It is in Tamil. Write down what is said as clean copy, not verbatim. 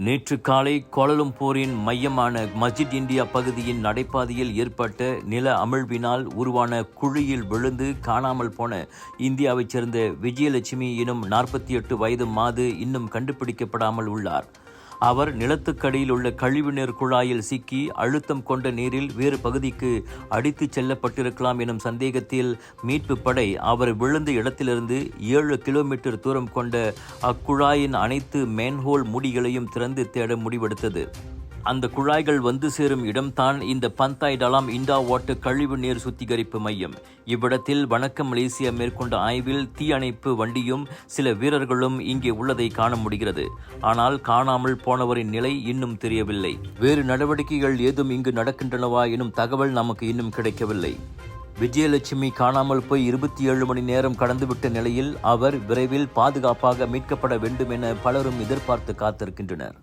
நேற்று காலை கோலாலம்பூரின் மையமான மஸ்ஜித் இந்தியா பகுதியின் நடைபாதையில் ஏற்பட்ட நில அமிழ்வினால் உருவான குழியில் விழுந்து காணாமல் போன இந்தியாவைச் சேர்ந்த விஜயலட்சுமி எனும் 48 வயது மாது இன்னும் கண்டுபிடிக்கப்படாமல் உள்ளார். அவர் நிலத்துக்கடியில் உள்ள கழிவுநீர் குழாயில் சிக்கி அழுத்தம் கொண்ட நீரில் வேறு பகுதிக்கு அடித்துச் செல்லப்பட்டிருக்கலாம் எனும் சந்தேகத்தில் மீட்பு படை அவர் விழுந்த இடத்திலிருந்து 7 கிலோமீட்டர் தூரம் கொண்ட அக்குழாயின் அனைத்து மேன்ஹோல் மூடிகளையும் திறந்து தேட முடிவெடுத்தது. அந்த குழாய்கள் வந்து சேரும் இடம்தான் இந்த பந்தாய் டலாம் இண்டா வாட்டர் கழிவு நீர் சுத்திகரிப்பு மையம். இவ்விடத்தில் வணக்கம் மலேசியா மேற்கொண்ட ஆய்வில் தீயணைப்பு வண்டியும் சில வீரர்களும் இங்கே உள்ளதை காண முடிகிறது. ஆனால் காணாமல் போனவரின் நிலை இன்னும் தெரியவில்லை. வேறு நடவடிக்கைகள் ஏதும் இங்கு நடக்கின்றனவா எனும் தகவல் நமக்கு இன்னும் கிடைக்கவில்லை. விஜயலட்சுமி காணாமல் போய் 27 மணி நேரம் கடந்துவிட்ட நிலையில் அவர் விரைவில் பாதுகாப்பாக மீட்கப்பட வேண்டும் என பலரும் எதிர்பார்த்து காத்திருக்கின்றனர்.